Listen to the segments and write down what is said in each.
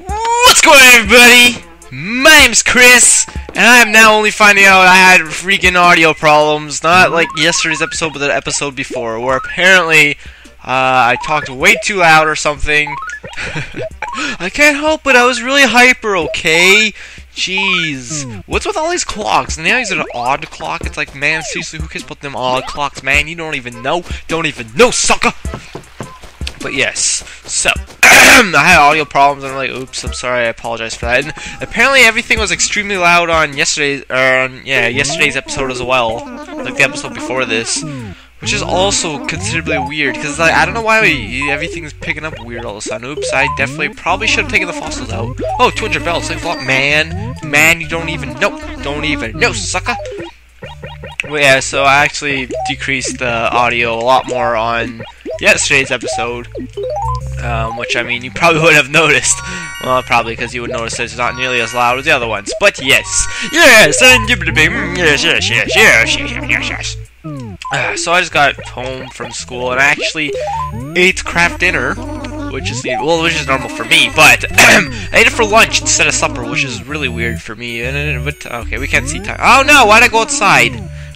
What's going on, everybody? My name's Chris, and I am now only finding out I had freaking audio problems. Not like yesterday's episode, but the episode before, where apparently I talked way too loud or something. I can't help it, I was really hyper, okay? Jeez. What's with all these clocks? And now he's an odd clock. It's like, man, seriously, who cares about them odd clocks, man? You don't even know. Don't even know, sucker! But yes, so I had audio problems and I'm like, oops, I'm sorry, I apologize for that. And apparently everything was extremely loud on yesterday's episode as well, like the episode before this, which is also considerably weird because like, I don't know why everything's picking up weird all of a sudden. Oops, I definitely probably should have taken the fossils out. Oh, 200 bells, like what, man, you don't even know, sucker. Well, yeah, so I actually decreased the audio a lot more on yesterday's episode, which, I mean, you probably would have noticed. Well, probably because you would notice that it's not nearly as loud as the other ones. But yes, so I just got home from school and I actually ate craft dinner, which is normal for me. But I ate it for lunch instead of supper, which is really weird for me. But okay, we can't see time. Oh no! Why'd I go outside?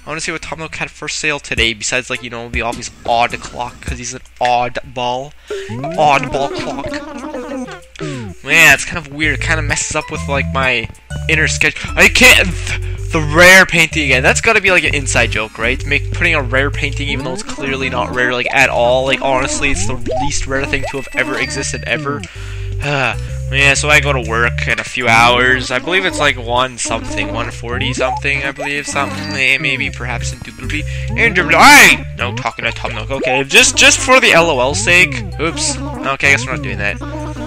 I want to see what Tom Nook had for sale today, besides, like, you know, the obvious odd clock, because he's an oddball clock. Man, it's kind of weird. It kind of messes up with, like, my inner sketch. I can't... The rare painting again. That's gotta be, like, an inside joke, right? Putting a rare painting, even though it's clearly not rare, like, at all. Like, honestly, it's the least rare thing to have ever existed, ever. Yeah, so I go to work in a few hours. I believe it's like 140 something, I believe, something, maybe, perhaps indubitably. No, talking to Tom Nook. Okay, just for the LOL sake. Oops. Okay, I guess we're not doing that.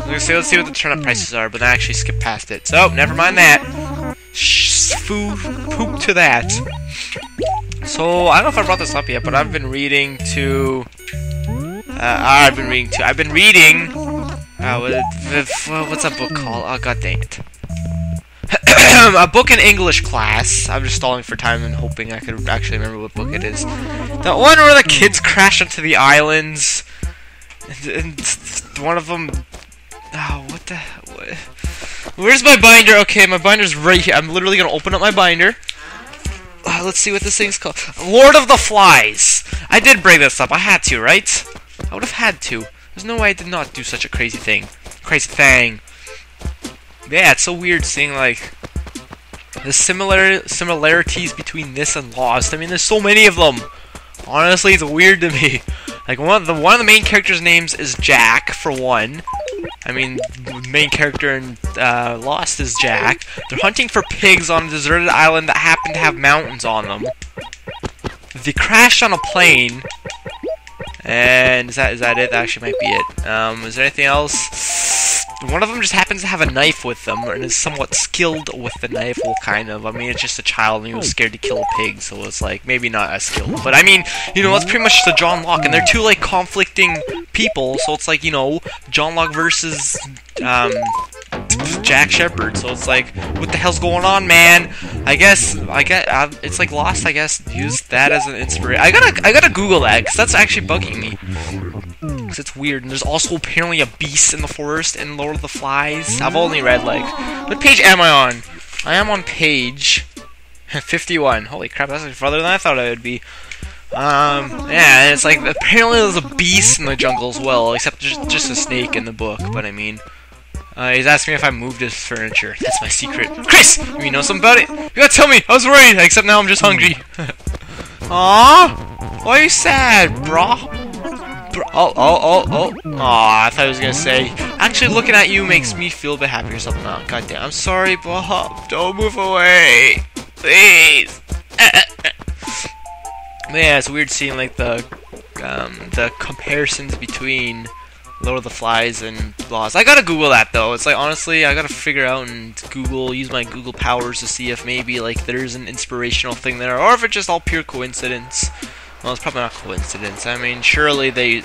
Let's see what the turnip prices are, but I actually skipped past it. So, never mind that. Poop to that. So, I don't know if I brought this up yet, but I've been reading to... I've been reading... what's that book called? Oh, god dang it. A book in English class. I'm just stalling for time and hoping I could actually remember what book it is. The one where the kids crash onto the islands. And one of them... Oh, what the... Where's my binder? Okay, my binder's right here. I'm literally gonna open up my binder. Let's see what this thing's called. Lord of the Flies. I did bring this up. I had to, right? I would have had to. There's no way I did not do such a crazy thing. Yeah, it's so weird seeing, like, the similarities between this and Lost. I mean, there's so many of them. Honestly, it's weird to me. Like, one of the main characters' names is Jack, for one. I mean, the main character in Lost is Jack. They're hunting for pigs on a deserted island that happen to have mountains on them. They crashed on a plane. And is that it? That actually might be it. Is there anything else? One of them just happens to have a knife with them, and is somewhat skilled with the knife. Well, kind of. I mean, it's just a child, and he was scared to kill a pig, so it's like maybe not as skilled. But I mean, you know, that's pretty much the John Locke, and they're two like conflicting people. So it's like, you know, John Locke versus Jack Shepherd. So it's like, what the hell's going on, man? I guess it's like Lost. I guess use that as an inspiration. I gotta Google that because that's actually bugging me. Because it's weird. And there's also apparently a beast in the forest in Lord of the Flies. I've only read like, what page am I on? I am on page 51. Holy crap, that's farther than I thought I would be. Yeah, and it's like apparently there's a beast in the jungle as well, except just a snake in the book. But I mean. He's asking me if I moved his furniture. That's my secret. Chris! You know something about it? You gotta tell me! I was worried! Except now I'm just hungry. Aww! Why are you sad, brah? Oh. Aw, I thought I was gonna say. Actually, looking at you makes me feel a bit happy or something. Oh, goddamn. I'm sorry, Bob. Don't move away. Please. Yeah, it's weird seeing, like, the comparisons between Lord of the Flies and Lost. I gotta Google that though. It's like, honestly, I gotta figure out and use my Google powers to see if maybe like there's an inspirational thing there, or if it's just all pure coincidence. Well, it's probably not coincidence. I mean, surely the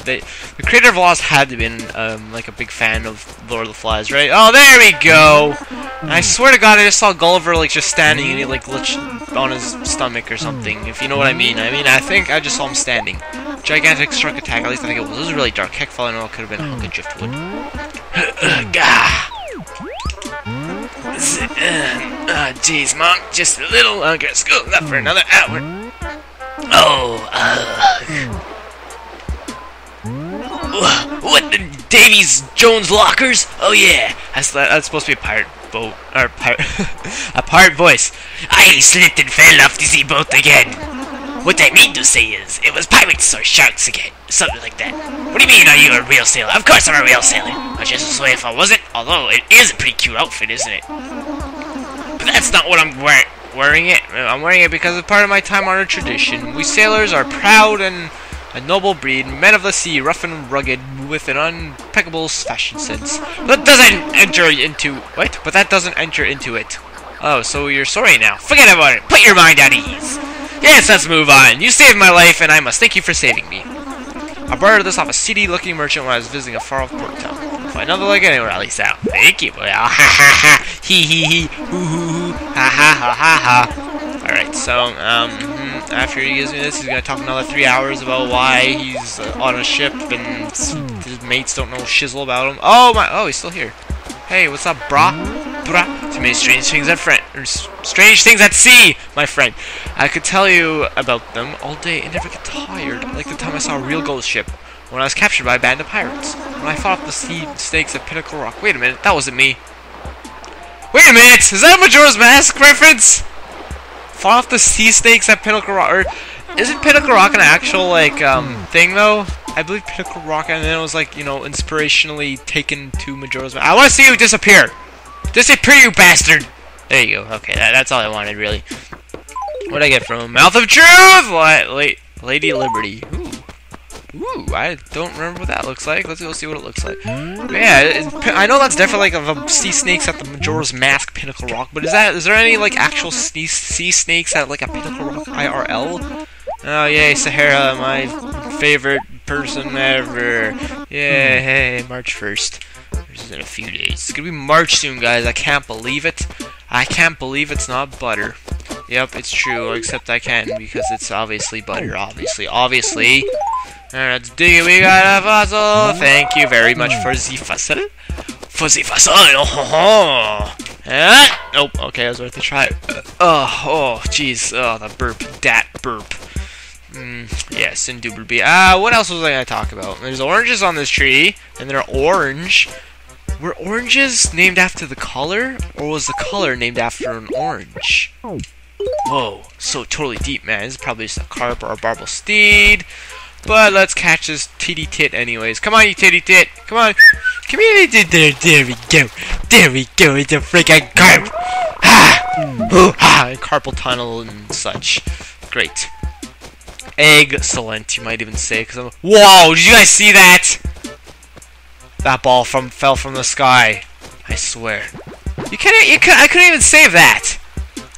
creator of Lost had to have been like a big fan of Lord of the Flies, right? Oh, there we go. And I swear to God, I just saw Gulliver like just standing and he like glitched on his stomach or something. If you know what I mean. I think I just saw him standing. Gigantic shark attack. At least I think it was. It was really dark. Heck, falling oil could have been a hunk of driftwood. Gah. Jeez, Mom, just a little longer. School up for another hour. Oh, what, the Davies Jones lockers? Oh yeah, that's supposed to be a pirate boat, or a pirate voice. I slipped and fell off the sea boat again. What I mean to say is, it was pirates or sharks again, something like that. What do you mean, are you a real sailor? Of course I'm a real sailor. I just was way if I wasn't, although it is a pretty cute outfit, isn't it? But that's not what I'm wearing it. I'm wearing it because it's part of my time-honored tradition. We sailors are proud and a noble breed, men of the sea, rough and rugged, with an impeccable fashion sense. But that doesn't enter into... What? But that doesn't enter into it. Oh, so you're sorry now. Forget about it. Put your mind at ease. Yes, let's move on. You saved my life, and I must thank you for saving me. I borrowed this off a seedy-looking merchant when I was visiting a far-off port town. Find another like anywhere, at least out. Thank you. Ha ha ha. Hee hee hee. Hoo hoo hoo. Ha ha ha ha ha. Alright, so, after he gives me this, he's gonna talk another 3 hours about why he's on a ship and his mates don't know shizzle about him. Oh, he's still here. Hey, what's up, brah? Too many strange things at sea, my friend. I could tell you about them all day and never get tired, like the time I saw a real ghost ship when I was captured by a band of pirates, when I fought off the sea snakes at Pinnacle Rock. Wait a minute, that wasn't me. Wait a minute, is that a Majora's Mask reference? Fought off the sea snakes at Pinnacle Rock, or isn't Pinnacle Rock an actual, like, thing, though? I believe Pinnacle Rock, and then it was, like, you know, inspirationally taken to Majora's Mask. I want to see you disappear! Disappear, you bastard! There you go. Okay, that's all I wanted, really. What'd I get from him? Mouth of Truth! Lady Liberty. Ooh, I don't remember what that looks like. Let's go see what it looks like. Yeah, I know that's definitely like of sea snakes at the Majora's Mask Pinnacle Rock, but is there any like actual sea snakes at like a Pinnacle Rock IRL? Oh yay, Sahara, my favorite person ever. Yeah, hey, March 1st. This is in a few days. It's gonna be March soon, guys. I can't believe it. I can't believe it's not butter. Yep, it's true, except I can because it's obviously butter. Obviously. Alright, let's dig it. We got a fossil. Thank you very much for the fossil. For the fossil. Oh, nope. Okay, it was worth a try. Oh, jeez. Oh, the burp. Dat burp. Yes, indubitably. What else was I gonna talk about? There's oranges on this tree, and they're orange. Were oranges named after the color, or was the color named after an orange? Whoa, so totally deep, man. This is probably just a carp or a barbel steed. But let's catch this titty tit anyways. Come on, you titty tit. Come on. Come here. There we go. There we go. It's a freaking carp. And carpal tunnel and such. Great. Excellent, you might even say. Whoa, did you guys see that? That ball fell from the sky. I swear. I couldn't even save that.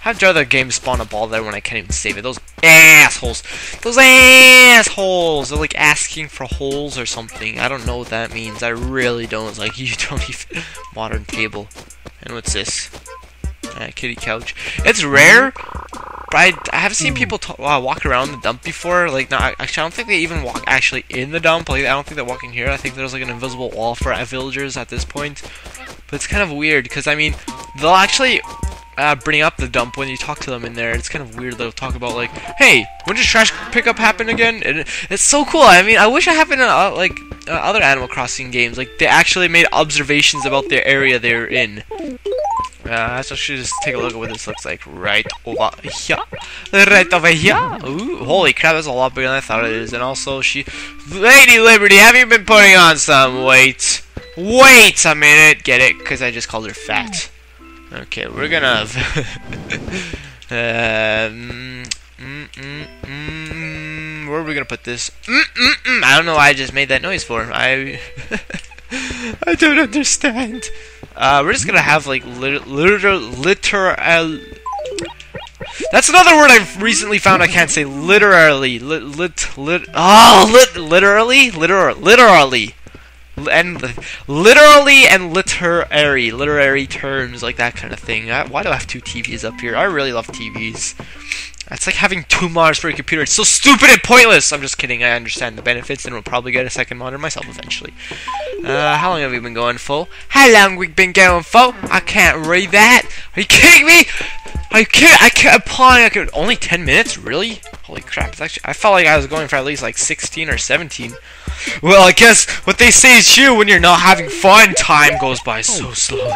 How'd your other game spawn a ball there when I can't even save it? Those assholes. Those assholes. They're like asking for holes or something. I don't know what that means. I really don't. It's like, you don't even... Modern table. And what's this? Kitty couch. It's rare, but I haven't seen people walk around the dump before. Like, no, actually, I don't think they even walk actually in the dump. Like, I don't think they're walking here. I think there's like an invisible wall for villagers at this point. But it's kind of weird because, I mean, they'll actually bring up the dump when you talk to them in there. It's kind of weird. They'll talk about like, hey, when does trash pickup happen again? And it's so cool. I mean, I wish I happened in other Animal Crossing games. Like, they actually made observations about their area they're in. So I should just take a look at what this looks like right over here. Right over here. Ooh, holy crap, that's a lot bigger than I thought it is. And also, Lady Liberty, have you been putting on some weight? Wait a minute. Get it? Because I just called her fat. Okay, we're gonna... where are we gonna put this? I don't know why I just made that noise for. I don't understand. We're just gonna have like literal. That's another word I've recently found I can't say. Literally, literally, and literary terms like that kind of thing. Why do I have two TVs up here? I really love TVs. It's like having two monitors for a computer. It's so stupid and pointless. I'm just kidding. I understand the benefits, and we'll probably get a second monitor myself eventually. How long have we been going for? How long we been going for? I can't read that. Are you kidding me? I kept applying. Only 10 minutes, really? Holy crap! It's actually. I felt like I was going for at least like 16 or 17. Well, I guess what they say is true. When you're not having fun, time goes by so slowly.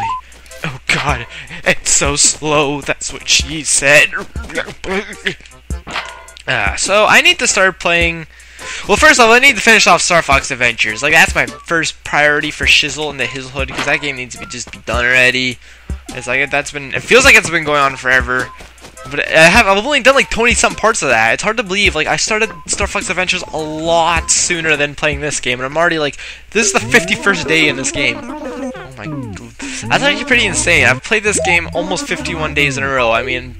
Oh God, it's so slow. That's what she said. So I need to start playing. Well, first off, I need to finish off Star Fox Adventures. Like, that's my first priority for Shizzle and the Hizzlehood, because that game needs to be just be done already. It's like it feels like it's been going on forever. But I've only done like 20-something parts of that. It's hard to believe. Like, I started Star Fox Adventures a lot sooner than playing this game, and I'm already like, this is the 51st day in this game. Oh my God, that's actually pretty insane. I've played this game almost 51 days in a row. I mean,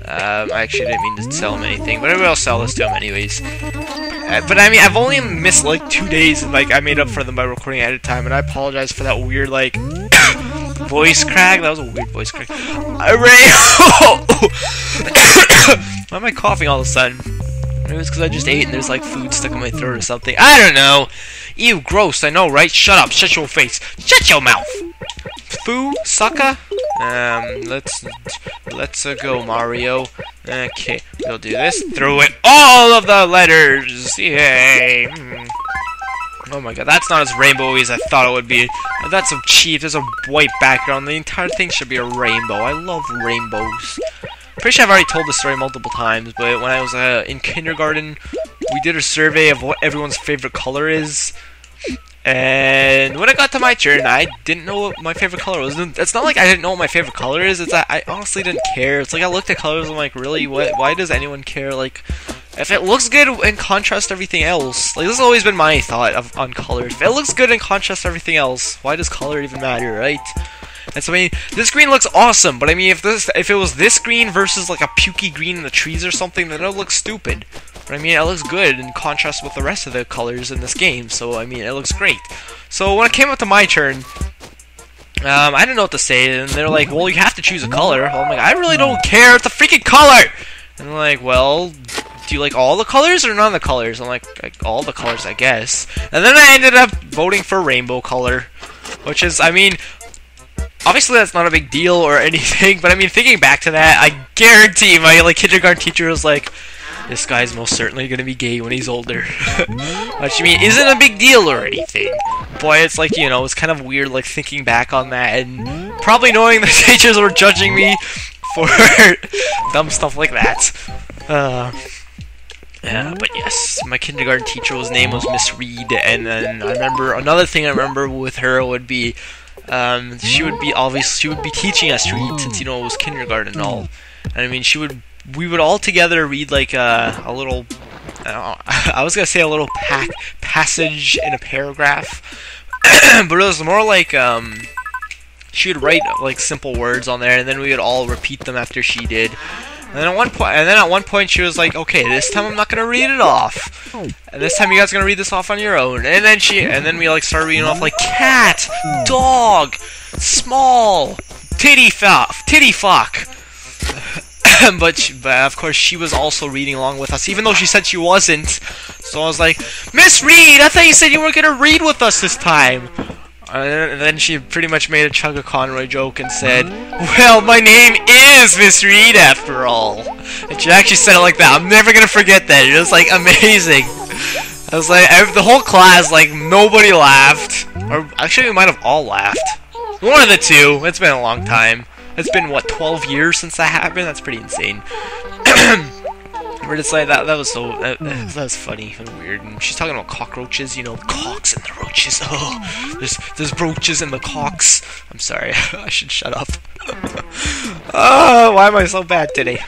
I actually didn't mean to sell him anything, but I will sell this to him anyways. But I mean, I've only missed like 2 days, and like I made up for them by recording ahead of time, and I apologize for that weird like voice crack. That was a weird voice crack. Why am I coughing all of a sudden? Maybe it's because I just ate and there's like food stuck in my throat or something. I don't know. Ew, gross. I know, right? Shut up. Shut your face. Shut your mouth. Foo, sucker. Let's go, Mario. Okay, we'll do this. Throw it all of the letters. Yay. Oh my God, that's not as rainbowy as I thought it would be. That's so cheap. There's a white background. The entire thing should be a rainbow. I love rainbows. Pretty sure I've already told this story multiple times, but when I was in kindergarten, we did a survey of what everyone's favorite color is. And when it got to my turn, I didn't know what my favorite color was. It's not like I didn't know what my favorite color is. It's that I honestly didn't care. It's like I looked at colors and I'm like, really? What? Why does anyone care? Like, if it looks good in contrast to everything else, like this has always been my thought on colors. If it looks good in contrast to everything else, why does color even matter, right? And so I mean, this green looks awesome, but I mean, if it was this green versus like a pukey green in the trees or something, then it would look stupid. But I mean, it looks good in contrast with the rest of the colors in this game, so I mean, it looks great. So when it came up to my turn, I didn't know what to say, and they're like, well, you have to choose a color. Well, I'm like, I really don't care, it's a freaking color! And they're like, well, do you like all the colors or none of the colors? I'm like all the colors, I guess. And then I ended up voting for rainbow color, which is, I mean, obviously that's not a big deal or anything, but I mean, thinking back to that, I guarantee my like kindergarten teacher was like, this guy's most certainly gonna be gay when he's older. Which, I mean, isn't a big deal or anything. Boy, it's like, you know, it's kind of weird, like, thinking back on that, and probably knowing the teachers were judging me for dumb stuff like that. Yeah, but yes, my kindergarten teacher's name was Miss Reed, and then I remember, another thing I remember with her would be, she would be teaching us to read, since, you know, it was kindergarten and all. And I mean, we would all together read like a little, I was gonna say a little passage in a paragraph, but it was more like she would write like simple words on there, and then we would all repeat them after she did. And then at one point, she was like, "Okay, this time I'm not gonna read it off, and this time you guys are gonna read this off on your own." And then we like started reading off like cat, dog, small, titty fuck. But of course she was also reading along with us, even though she said she wasn't. So I was like, Miss Reed, I thought you said you were gonna read with us this time. And then she pretty much made a Chugga Conroy joke and said, well, my name is Miss Reed after all. And she actually said it like that. I'm never gonna forget that. It was like amazing. I was like, the whole class, like, nobody laughed. Or actually, we might have all laughed. One of the two. It's been a long time. It's been, what, 12 years since that happened? That's pretty insane. We're just like, that was funny and weird. And she's talking about cockroaches, you know, the cocks and the roaches. Oh, there's roaches in the cocks. I'm sorry, I should shut up. Oh, why am I so bad today?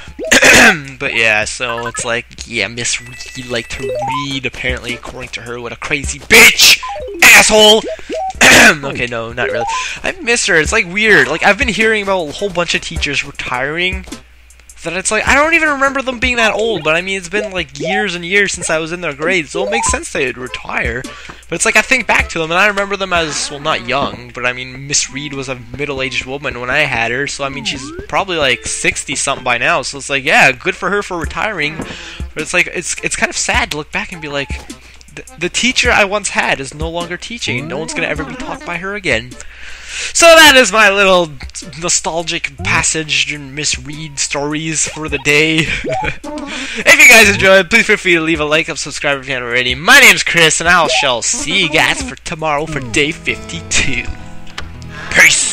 But yeah, so it's like, yeah, Miss Reed liked to read, apparently, according to her. What a crazy bitch! Asshole! Okay, no, not really. I miss her. It's like weird. Like, I've been hearing about a whole bunch of teachers retiring. That it's like, I don't even remember them being that old, but I mean, it's been like years and years since I was in their grade, so it makes sense they'd retire. But it's like, I think back to them, and I remember them as, well, not young, but I mean, Miss Reed was a middle-aged woman when I had her, so I mean, she's probably like 60-something by now, so it's like, yeah, good for her for retiring. But it's like, it's kind of sad to look back and be like, the teacher I once had is no longer teaching, and no one's gonna ever be taught by her again. So that is my little nostalgic passage and misread stories for the day. If you guys enjoyed, please feel free to leave a like and subscribe if you haven't already. My name's Chris, and I shall see you guys for tomorrow for day 52. Peace!